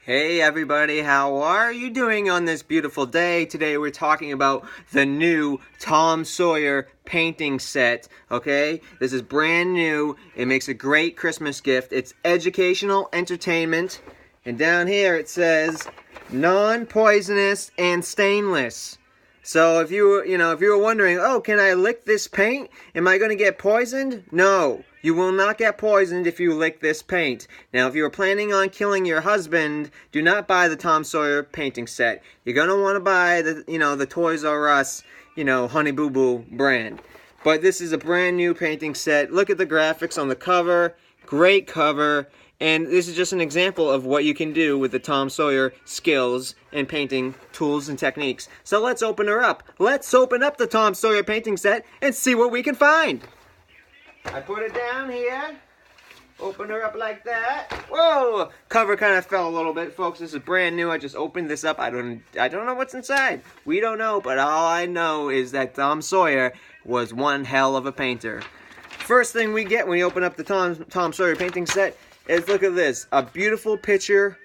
Hey everybody, how are you doing on this beautiful day? Today we're talking about the new Tom Sawyer painting set, okay? This is brand new. It makes a great Christmas gift. It's educational entertainment. And down here it says non-poisonous and stainless. So if you were wondering, oh, can I lick this paint? Am I going to get poisoned? No, you will not get poisoned if you lick this paint. Now, if you are planning on killing your husband, do not buy the Tom Sawyer painting set. You're going to want to buy the Toys R Us, Honey Boo Boo brand. But this is a brand new painting set. Look at the graphics on the cover. Great cover. And this is just an example of what you can do with the Tom Sawyer skills and painting tools and techniques. So let's open her up. Let's open up the Tom Sawyer painting set and see what we can find. I put it down here. Open her up like that. Whoa! Cover kind of fell a little bit, folks. This is brand new. I just opened this up. I don't know what's inside. We don't know, but all I know is that Tom Sawyer was one hell of a painter. First thing we get when we open up the Tom Sawyer painting set is, look at this, a beautiful picture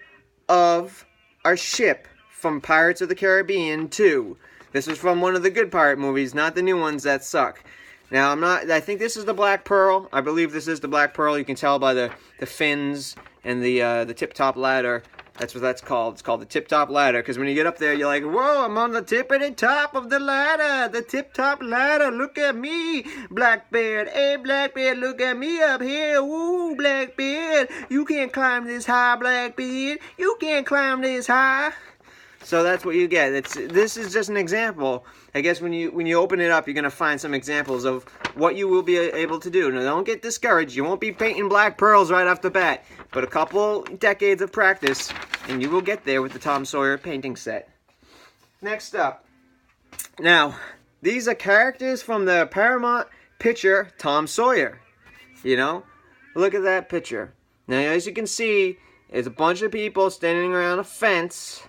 of our ship from Pirates of the Caribbean 2. This was from one of the good pirate movies, not the new ones that suck. Now, I think this is the Black Pearl. I believe this is the Black Pearl. You can tell by the fins and the tip-top ladder. That's what that's called. It's called the tip-top ladder, because when you get up there, you're like, whoa, I'm on the tippity-top of the ladder, the tip-top ladder. Look at me, Blackbeard. Hey, Blackbeard, look at me up here. Woo, Blackbeard. You can't climb this high, Blackbeard. You can't climb this high. So that's what you get. This is just an example. I guess when you open it up, you're going to find some examples of what you will be able to do. Now, don't get discouraged. You won't be painting black pearls right off the bat. But a couple decades of practice, and you will get there with the Tom Sawyer painting set. Next up. Now, these are characters from the Paramount picture, Tom Sawyer. Look at that picture. Now, as you can see, there's a bunch of people standing around a fence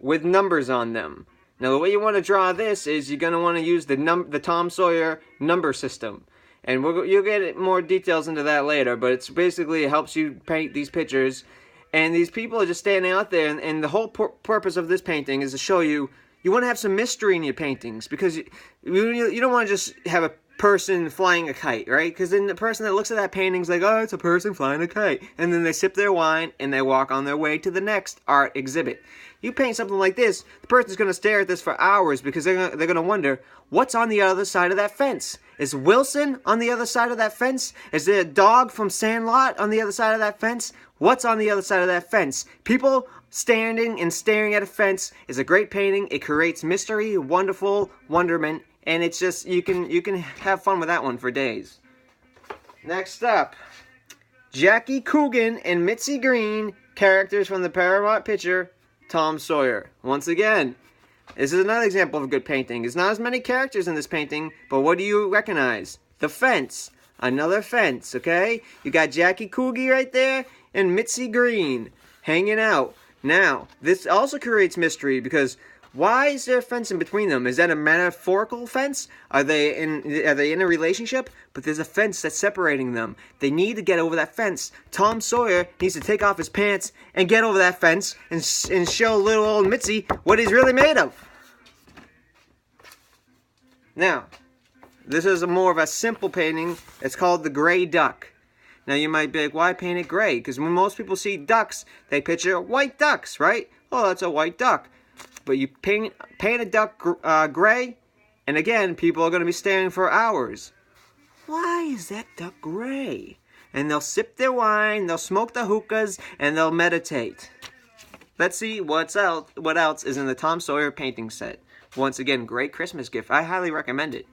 with numbers on them. Now, the way you want to draw this is you're going to want to use the Tom Sawyer number system. And you'll get more details into that later, but it's basically, it helps you paint these pictures. And these people are just standing out there, and the whole purpose of this painting is to show you want to have some mystery in your paintings, because you don't want to just have a person flying a kite, right? Because then the person that looks at that painting is like, oh, it's a person flying a kite. And then they sip their wine, and they walk on their way to the next art exhibit. You paint something like this, the person's going to stare at this for hours, because they're going to wonder, what's on the other side of that fence? Is Wilson on the other side of that fence? Is there a dog from Sandlot on the other side of that fence? What's on the other side of that fence? People standing and staring at a fence is a great painting. It creates mystery, wonderful wonderment, and it's just, you can have fun with that one for days. Next up, Jackie Coogan and Mitzi Green, characters from the Paramount picture, Tom Sawyer. Once again, this is another example of a good painting. There's not as many characters in this painting, but what do you recognize? The fence. Another fence, okay? You got Jackie Coogie right there and Mitzi Green hanging out. Now, this also creates mystery, because why is there a fence in between them? Is that a metaphorical fence? Are they in a relationship? But there's a fence that's separating them. They need to get over that fence. Tom Sawyer needs to take off his pants and get over that fence and show little old Mitzi what he's really made of. Now, this is more of a simple painting. It's called the Gray Duck. Now, you might be like, why paint it gray? Because when most people see ducks, they picture white ducks, right? Oh, that's a white duck. But you paint a duck gray, and again, people are going to be staring for hours. Why is that duck gray? And they'll sip their wine, they'll smoke the hookahs, and they'll meditate. Let's see what else is in the Tom Sawyer painting set. Once again, great Christmas gift. I highly recommend it.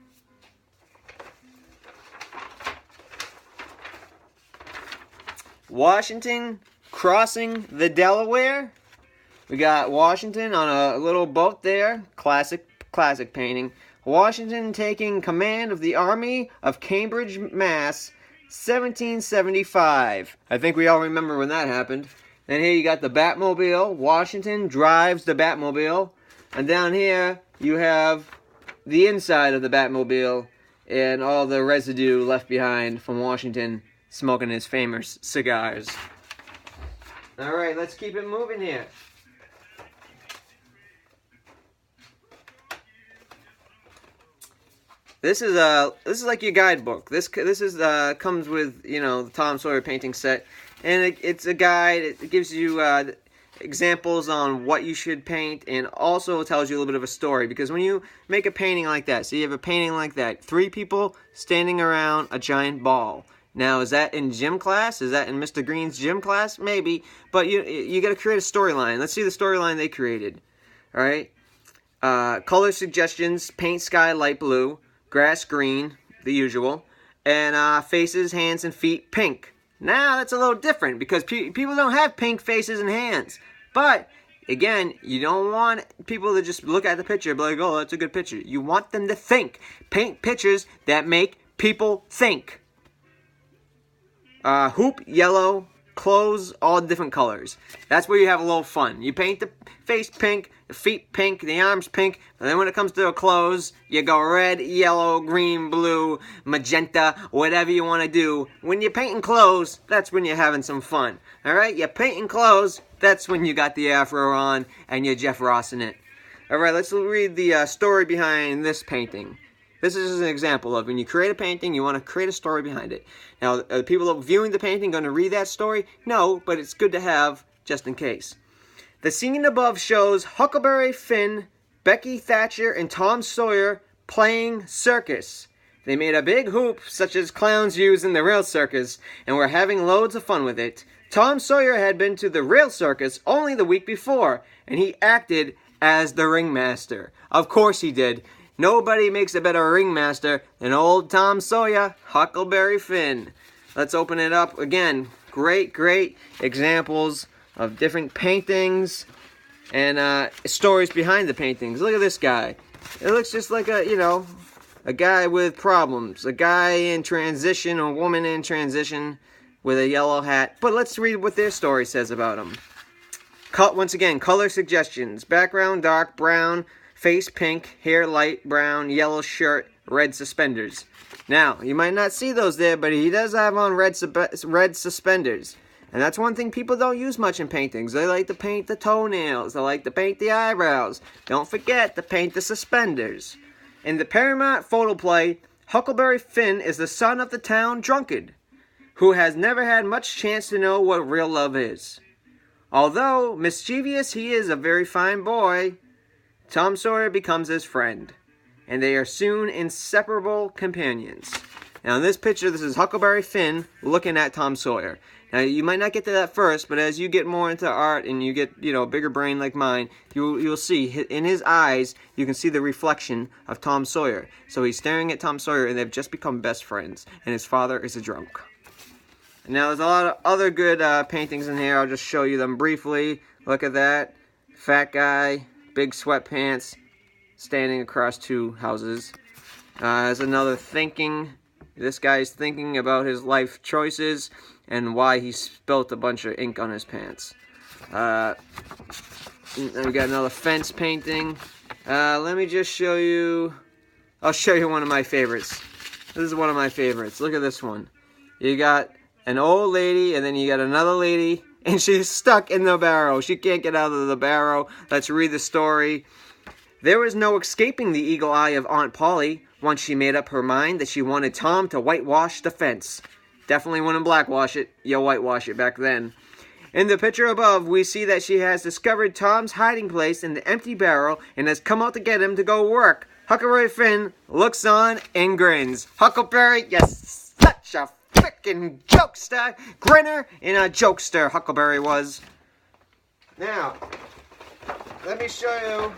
Washington crossing the Delaware. We got Washington on a little boat there. Classic painting. Washington taking command of the Army of Cambridge, Mass. 1775. I think we all remember when that happened. And here you got the Batmobile. Washington drives the Batmobile. And down here you have the inside of the Batmobile and all the residue left behind from Washington smoking his famous cigars. All right, let's keep it moving here. This is like your guidebook. This is comes with, you know, the Tom Sawyer Painting Set, and it's a guide. It gives you examples on what you should paint, and also tells you a little bit of a story. Because when you make a painting like that, so you have a painting like that, 3 people standing around a giant ball. Now, is that in gym class? Is that in Mr. Green's gym class? Maybe, but you got to create a storyline. Let's see the storyline they created. All right, color suggestions: paint sky light blue, grass green, the usual, and faces, hands, and feet pink. Now that's a little different because people don't have pink faces and hands. But again, you don't want people to just look at the picture and be like, oh, that's a good picture. You want them to think. Paint pictures that make people think. Hoop, yellow, clothes, all different colors. That's where you have a little fun. You paint the face pink, the feet pink, the arms pink, and then when it comes to the clothes, you go red, yellow, green, blue, magenta, whatever you want to do. When you're painting clothes, that's when you're having some fun. Alright, you're painting clothes, that's when you got the afro on and you're Jeff Ross in it. Alright, let's read the story behind this painting. This is an example of when you create a painting, you want to create a story behind it. Now, are people viewing the painting going to read that story? No, but it's good to have just in case. The scene above shows Huckleberry Finn, Becky Thatcher, and Tom Sawyer playing circus. They made a big hoop, such as clowns use in the real circus, and were having loads of fun with it. Tom Sawyer had been to the real circus only the week before, and he acted as the ringmaster. Of course he did. Nobody makes a better ringmaster than old Tom Sawyer, Huckleberry Finn. Let's open it up again. Great examples of different paintings and stories behind the paintings. Look at this guy. It looks just like a guy with problems. A guy in transition, a woman in transition with a yellow hat. But let's read what their story says about him. Once again, color suggestions. Background dark brown. Face pink, hair light brown, yellow shirt, red suspenders. Now, you might not see those there, but he does have on red suspenders. And that's one thing people don't use much in paintings. They like to paint the toenails. They like to paint the eyebrows. Don't forget to paint the suspenders. In the Paramount photoplay, Huckleberry Finn is the son of the town drunkard, who has never had much chance to know what real love is. Although mischievous, he is a very fine boy. Tom Sawyer becomes his friend, and they are soon inseparable companions. Now in this picture, this is Huckleberry Finn looking at Tom Sawyer. Now you might not get to that first, but as you get more into art and you get, a bigger brain like mine, you'll see in his eyes, you can see the reflection of Tom Sawyer. So he's staring at Tom Sawyer, and they've just become best friends, and his father is a drunk. Now there's a lot of other good paintings in here. I'll just show you them briefly. Look at that. Fat guy. Big sweatpants, standing across 2 houses. There's another thinking. This guy's thinking about his life choices and why he spilt a bunch of ink on his pants. We got another fence painting. Let me just show you. I'll show you one of my favorites. This is one of my favorites. Look at this one. You got an old lady, and then you got another lady, and she's stuck in the barrow. She can't get out of the barrow. Let's read the story. There was no escaping the eagle eye of Aunt Polly once she made up her mind that she wanted Tom to whitewash the fence. Definitely wouldn't blackwash it. You whitewash it back then. In the picture above, we see that she has discovered Tom's hiding place in the empty barrel and has come out to get him to go work. Huckleberry Finn looks on and grins. Huckleberry, yes, such a frickin' jokester, grinner and a jokester Huckleberry was. Now, let me show you.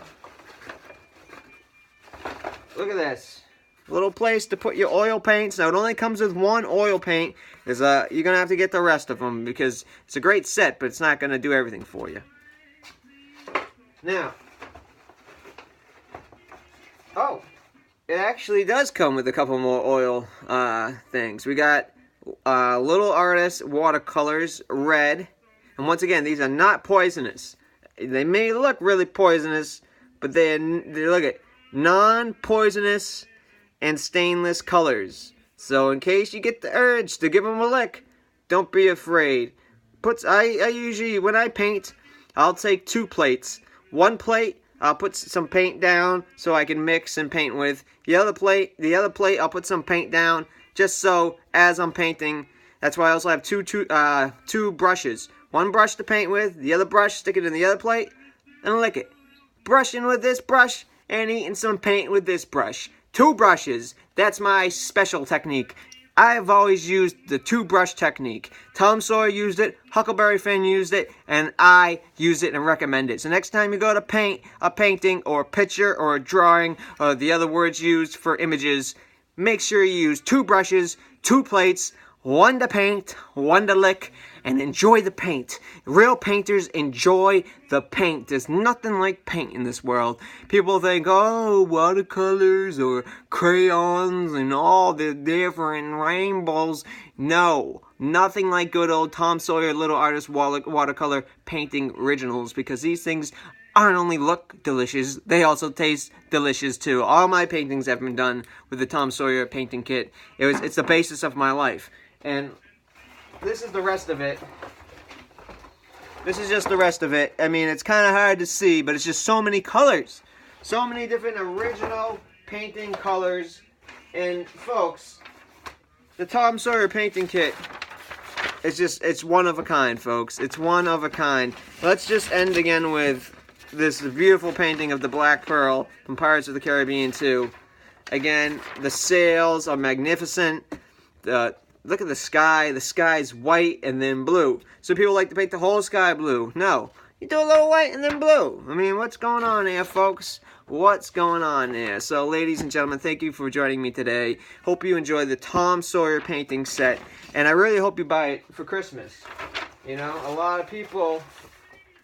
Look at this. Little place to put your oil paints. Now, it only comes with 1 oil paint. You're going to have to get the rest of them because it's a great set, but it's not going to do everything for you. Now, it actually does come with a couple more oil things. We got Little Artist watercolors, red. And once again, these are not poisonous. They may look really poisonous, but they look at non-poisonous and stainless colors. So in case you get the urge to give them a lick, don't be afraid. I usually, when I paint, I'll take 2 plates. 1 plate, I'll put some paint down so I can mix and paint with. The other plate, I'll put some paint down just so as I'm painting. That's why I also have two brushes. 1 brush to paint with, the other brush, stick it in the other plate, and lick it. Brushing with this brush and eating some paint with this brush. 2 brushes. That's my special technique. I've always used the 2-brush technique. Tom Sawyer used it, Huckleberry Finn used it, and I use it and recommend it. So next time you go to paint a painting or a picture or a drawing or the other words used for images, make sure you use 2 brushes, 2 plates, 1 to paint, 1 to lick, and enjoy the paint. Real painters enjoy the paint. There's nothing like paint in this world. People think, oh, watercolors or crayons and all the different rainbows. No, nothing like good old Tom Sawyer Little Artist watercolor painting originals, because these things aren't only look delicious, they also taste delicious too. All my paintings have been done with the Tom Sawyer painting kit. It's the basis of my life. And this is the rest of it. This is just the rest of it. I mean, it's kind of hard to see, but it's just so many colors. So many different original painting colors. And folks, the Tom Sawyer painting kit, it's one of a kind, folks. It's one of a kind. Let's just end again with this beautiful painting of the Black Pearl from Pirates of the Caribbean 2. Again, the sails are magnificent. Look at the sky. The sky's white and then blue. So people like to paint the whole sky blue. No. You do a little white and then blue. I mean, what's going on here, folks? What's going on there? So, ladies and gentlemen, thank you for joining me today. Hope you enjoy the Tom Sawyer painting set. And I really hope you buy it for Christmas. You know, a lot of people,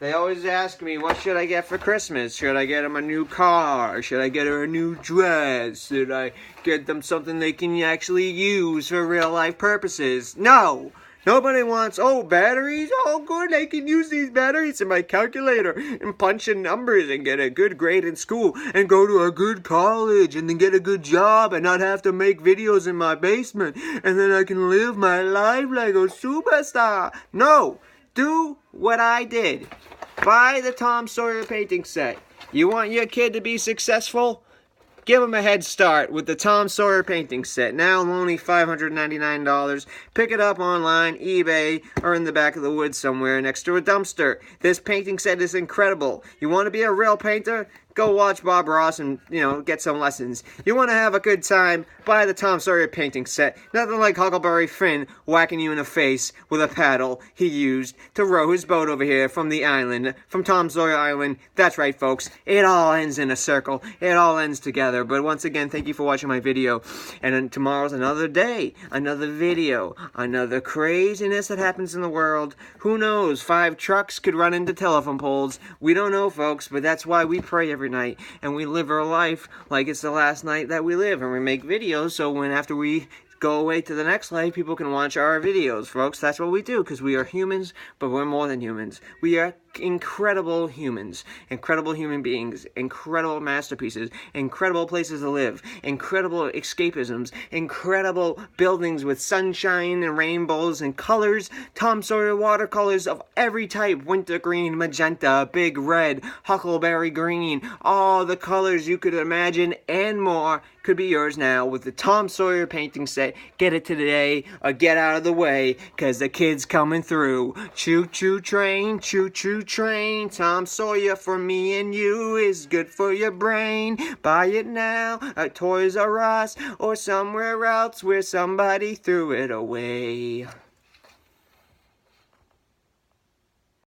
they always ask me, what should I get for Christmas? Should I get them a new car? Should I get her a new dress? Should I get them something they can actually use for real life purposes? No! Nobody wants, oh, batteries? Oh, good, I can use these batteries in my calculator and punch in numbers and get a good grade in school and go to a good college and then get a good job and not have to make videos in my basement and then I can live my life like a superstar. No! Do what I did. Buy the Tom Sawyer painting set. You want your kid to be successful? Give him a head start with the Tom Sawyer painting set. Now only $599. Pick it up online, eBay, or in the back of the woods somewhere next to a dumpster. This painting set is incredible. You want to be a real painter? Go watch Bob Ross and, get some lessons. You want to have a good time? Buy the Tom Sawyer painting set. Nothing like Huckleberry Finn whacking you in the face with a paddle he used to row his boat over here from the island, from Tom Sawyer Island. That's right, folks. It all ends in a circle. It all ends together. But once again, thank you for watching my video. And then tomorrow's another day, another video, another craziness that happens in the world. Who knows? 5 trucks could run into telephone poles. We don't know, folks, but that's why we pray every night, and we live our life like it's the last night that we live, and we make videos so when after we go away to the next life, people can watch our videos, folks. That's what we do, because we are humans, but we're more than humans. We are incredible humans, incredible human beings, incredible masterpieces, incredible places to live, incredible escapisms, incredible buildings with sunshine and rainbows and colors, Tom Sawyer watercolors of every type, wintergreen, magenta, big red, huckleberry green, all the colors you could imagine and more could be yours now with the Tom Sawyer painting set. Get it today or get out of the way, because the kid's coming through. Choo-choo train, choo-choo train, Tom Sawyer for me and you is good for your brain. Buy it now at Toys R Us or somewhere else where somebody threw it away.